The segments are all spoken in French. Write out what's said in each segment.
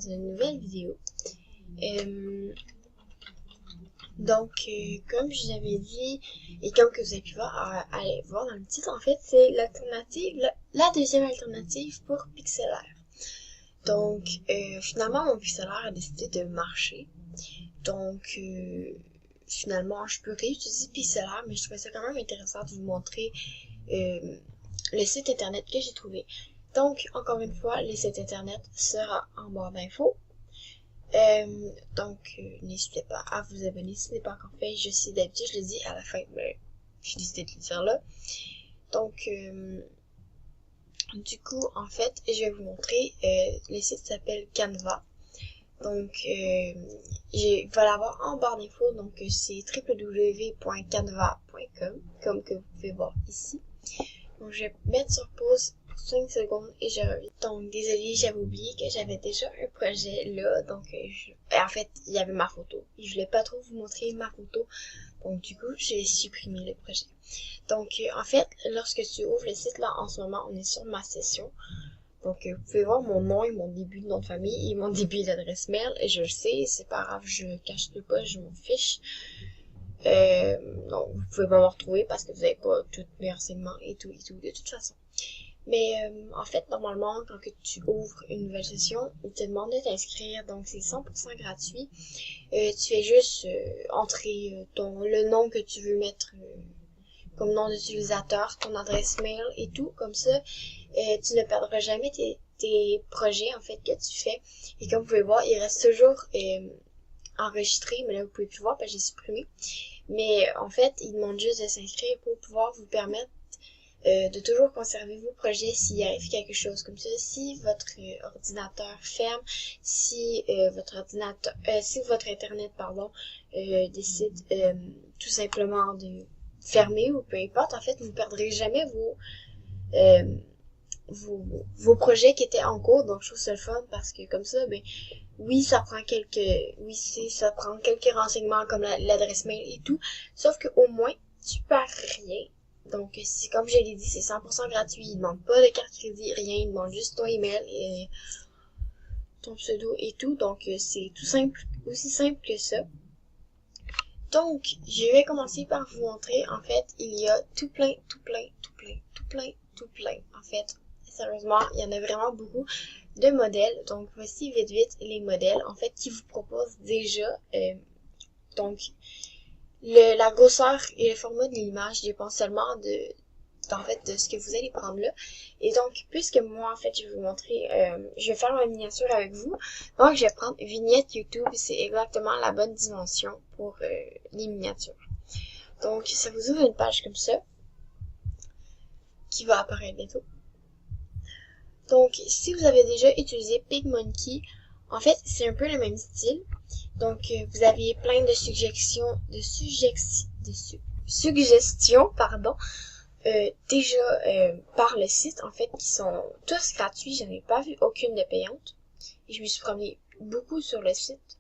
une nouvelle vidéo. Comme je l'avais dit, et comme que vous avez pu voir, allez voir dans le titre, en fait, c'est l'alternative, la deuxième alternative pour Pixlr. Donc, finalement, mon Pixlr a décidé de marcher. Donc, finalement, je peux réutiliser Pixlr, mais je trouvais ça quand même intéressant de vous montrer le site internet que j'ai trouvé. Donc, encore une fois, le site internet sera en barre d'infos. N'hésitez pas à vous abonner si ce n'est pas encore fait. Je sais, d'habitude, je le dis à la fin, mais j'ai décidé de le dire là. Donc, du coup, en fait, je vais vous montrer, le site s'appelle Canva. Donc, je vais l'avoir en barre d'infos, donc c'est www.canva.com, comme que vous pouvez voir ici. Donc, je vais mettre sur pause 5 secondes et je reviens. Donc, désolée, j'avais oublié que j'avais déjà un projet là. Donc, en fait, il y avait ma photo. Et je voulais pas trop vous montrer ma photo. Donc, du coup, j'ai supprimé le projet. Donc, en fait, lorsque tu ouvres le site là, en ce moment, on est sur ma session. Donc, vous pouvez voir mon nom et mon début de nom de famille et mon début d'adresse mail. Et je le sais, c'est pas grave, je cache pas, je m'en fiche. Donc, vous pouvez pas me retrouver parce que vous n'avez pas tous mes renseignements et tout, de toute façon. Mais en fait, normalement, quand que tu ouvres une nouvelle session, il te demande de t'inscrire, donc c'est 100% gratuit. Tu fais juste entrer le nom que tu veux mettre comme nom d'utilisateur, ton adresse mail et tout, comme ça, tu ne perdras jamais tes projets en fait que tu fais. Et comme vous pouvez voir, il reste toujours enregistré, mais là vous pouvez plus voir parce que j'ai supprimé. Mais en fait, il demande juste de s'inscrire pour pouvoir vous permettre de toujours conserver vos projets s'il arrive quelque chose comme ça. Si votre ordinateur ferme, si votre internet décide tout simplement de fermer ou peu importe, en fait, vous perdrez jamais vos projets qui étaient en cours. Donc je trouve ça le fun parce que comme ça, ben oui, ça prend quelques renseignements comme l'adresse mail et tout, sauf que au moins tu perds rien. Donc, comme je l'ai dit, c'est 100% gratuit. Il ne demande pas de carte crédit, rien. Il demande juste ton email et ton pseudo et tout. Donc, c'est tout simple, aussi simple que ça. Donc, je vais commencer par vous montrer. En fait, il y a tout plein. En fait, sérieusement, il y en a vraiment beaucoup de modèles. Donc, voici vite les modèles, en fait, qui vous proposent déjà. La grosseur et le format de l'image dépend seulement de ce que vous allez prendre là. Et donc, puisque moi, en fait, je vais vous montrer, je vais faire ma miniature avec vous. Donc, je vais prendre vignette YouTube. C'est exactement la bonne dimension pour les miniatures. Donc, ça vous ouvre une page comme ça, qui va apparaître bientôt. Donc, si vous avez déjà utilisé PicMonkey, en fait, c'est un peu le même style. Donc, vous avez plein de suggestions, déjà par le site, en fait, qui sont tous gratuits. J'en ai pas vu aucune de payante. Et je me suis promenée beaucoup sur le site.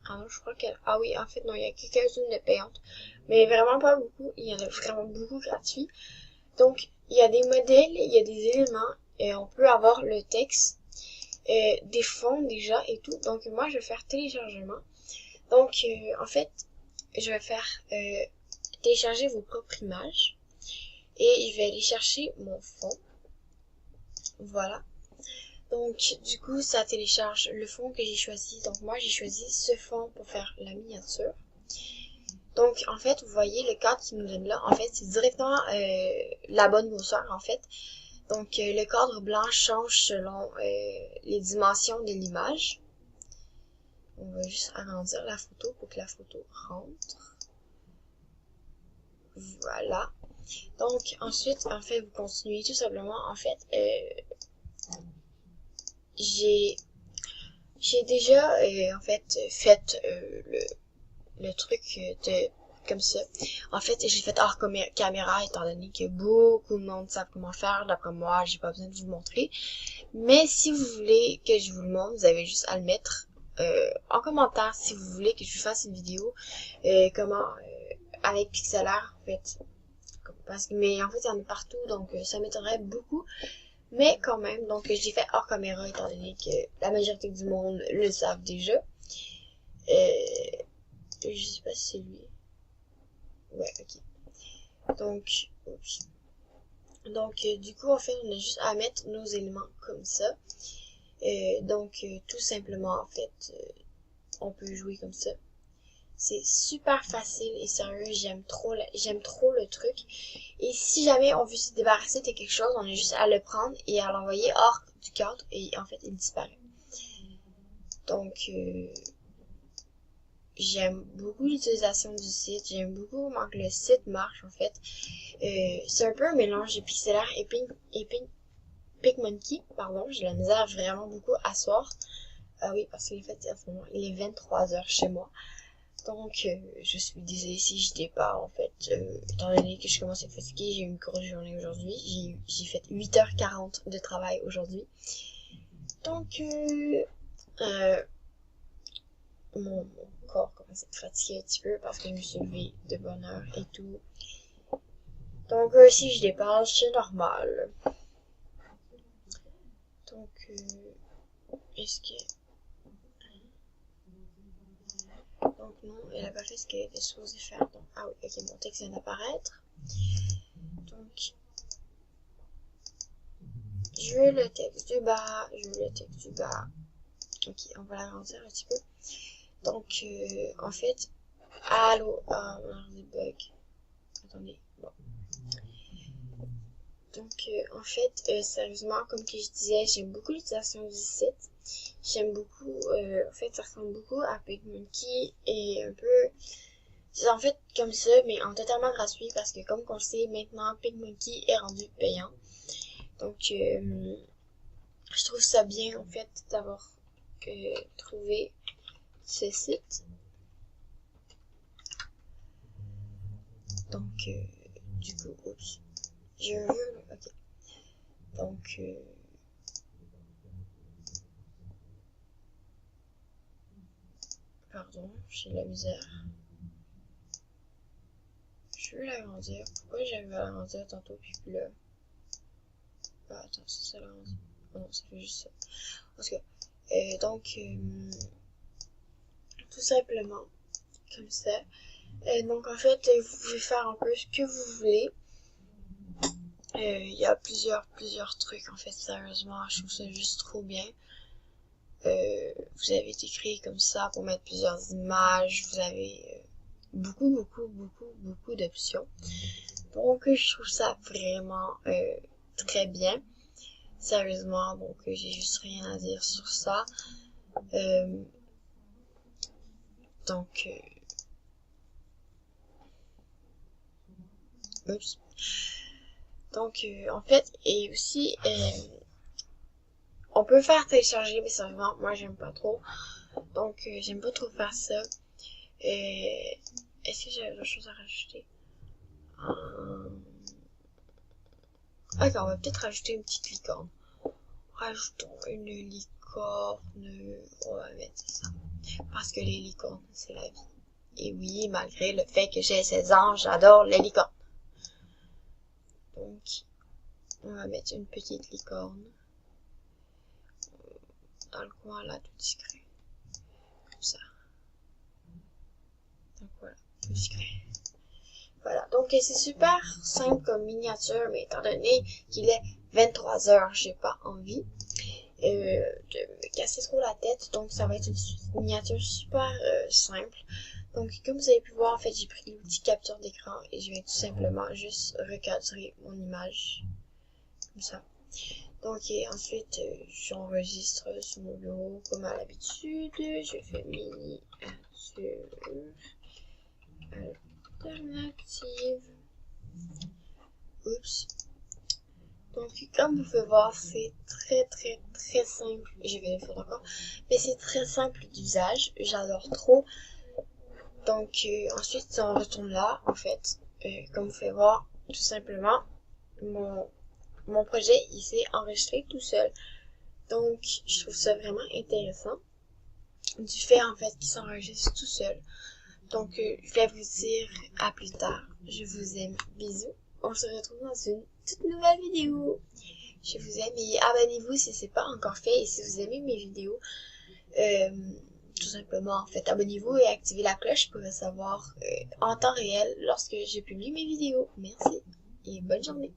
Ah non, je crois que... Ah oui, en fait, non, il y a quelques-unes de payantes. Mais vraiment pas beaucoup. Il y en a vraiment beaucoup gratuits. Donc, il y a des modèles, il y a des éléments. Et on peut avoir le texte, des fonds déjà et tout. Donc, moi, je vais faire téléchargement. Donc, en fait, je vais faire télécharger vos propres images. Et je vais aller chercher mon fond. Voilà. Donc, du coup, ça télécharge le fond que j'ai choisi. Donc, moi, j'ai choisi ce fond pour faire la miniature. Donc, en fait, vous voyez le cadre qui nous donne là. En fait, c'est directement la bonne grosseur, en fait. Donc, le cadre blanc change selon les dimensions de l'image. On va juste agrandir la photo pour que la photo rentre. Voilà. Donc, ensuite, en fait, vous continuez tout simplement. En fait, j'ai déjà, en fait, fait le truc comme ça. En fait, j'ai fait hors caméra, étant donné que beaucoup de monde savent comment faire. D'après moi, j'ai pas besoin de vous montrer. Mais si vous voulez que je vous le montre, vous avez juste à le mettre en commentaire si vous voulez que je vous fasse une vidéo avec Pixlr, en fait. Mais en fait, il y en a partout, donc ça m'étonnerait beaucoup. Mais quand même, donc je l'ai fait hors caméra étant donné que la majorité du monde le savent déjà. Je sais pas si c'est lui. Ouais, ok. Donc, oups. Donc, du coup, en fait, on a juste à mettre nos éléments comme ça. Tout simplement, en fait, on peut jouer comme ça. C'est super facile et sérieux, j'aime trop le truc. Et si jamais on veut se débarrasser de quelque chose, on a juste à le prendre et à l'envoyer hors du cadre et en fait, il disparaît. Donc, j'aime beaucoup l'utilisation du site, j'aime beaucoup comment le site marche en fait. C'est un peu un mélange de Pixlr et PicMonkey, pardon, j'ai la misère vraiment beaucoup à soir. Ah oui, parce qu'il est à ce moment, il est 23h chez moi. Donc, je suis désolée si je départ, en fait. Étant donné que je commence à être fatiguée, j'ai eu une grosse journée aujourd'hui. J'ai fait 8h40 de travail aujourd'hui. Donc, mon corps commence à être fatigué un petit peu parce que je me suis levée de bonne heure et tout. Donc, si je dépasse, c'est normal. Donc, est-ce que... Donc non, elle apparaît ce qu'elle était supposée faire. Donc, ah oui, ok, mon texte vient d'apparaître. Donc, je veux le texte du bas, Ok, on va l'agrandir un petit peu. Donc, en fait, allô, on a des bugs. Attendez, bon. Donc, en fait, sérieusement, comme que je disais, j'aime beaucoup l'utilisation du site. J'aime beaucoup, en fait, ça ressemble beaucoup à PicMonkey et un peu... C'est en fait comme ça, mais en totalement gratuit parce que comme on le sait, maintenant, PicMonkey est rendu payant. Donc, je trouve ça bien, en fait, d'avoir trouvé ce site. Donc, du coup, oups. Je veux... Ok. Donc, pardon, j'ai de la misère. Je veux l'agrandir. Pourquoi j'avais l'agrandir tantôt puis plus là? Ah, attends, ça l'agrandit. Oh non, ça fait juste ça. En tout cas, tout simplement, comme ça. Donc, en fait, vous pouvez faire un peu ce que vous voulez. Il y a plusieurs trucs, en fait, sérieusement, je trouve ça juste trop bien. Vous avez été créé comme ça pour mettre plusieurs images, vous avez beaucoup d'options. Donc, je trouve ça vraiment très bien. Sérieusement, donc j'ai juste rien à dire sur ça. Oups. Donc, en fait, et aussi, on peut faire télécharger, mais sérieusement, moi, j'aime pas trop. Donc, j'aime pas trop faire ça. Est-ce que j'avais d'autres choses à rajouter? Ok, on va peut-être rajouter une petite licorne. Rajoutons une licorne. On va mettre ça. Parce que les licornes, c'est la vie. Et oui, malgré le fait que j'ai 16 ans, j'adore les licornes. Donc, on va mettre une petite licorne. Dans le coin là, tout discret. Comme ça. Donc voilà, tout discret. Voilà, donc c'est super simple comme miniature, mais étant donné qu'il est 23h, j'ai pas envie de me casser trop la tête, donc ça va être une miniature super simple. Donc comme vous avez pu voir, en fait j'ai pris l'outil capture d'écran et je vais tout simplement juste recadrer mon image, comme ça. Donc et ensuite j'enregistre sur mon bureau comme à l'habitude, je fais miniature alternative. Oups. Donc, comme vous pouvez voir, c'est très simple. Je vais le faire encore. Mais c'est très simple d'usage. J'adore trop. Donc, ensuite, si on retourne là, en fait, comme vous pouvez voir, tout simplement, mon projet, il s'est enregistré tout seul. Donc, je trouve ça vraiment intéressant. Du fait, en fait, qu'il s'enregistre tout seul. Donc, je vais vous dire à plus tard. Je vous aime. Bisous. On se retrouve dans une toute nouvelle vidéo. je vous aime et abonnez-vous si c'est pas encore fait et si vous aimez mes vidéos. Tout simplement, en fait, abonnez-vous et activez la cloche pour recevoir en temps réel lorsque je publie mes vidéos. Merci et bonne journée.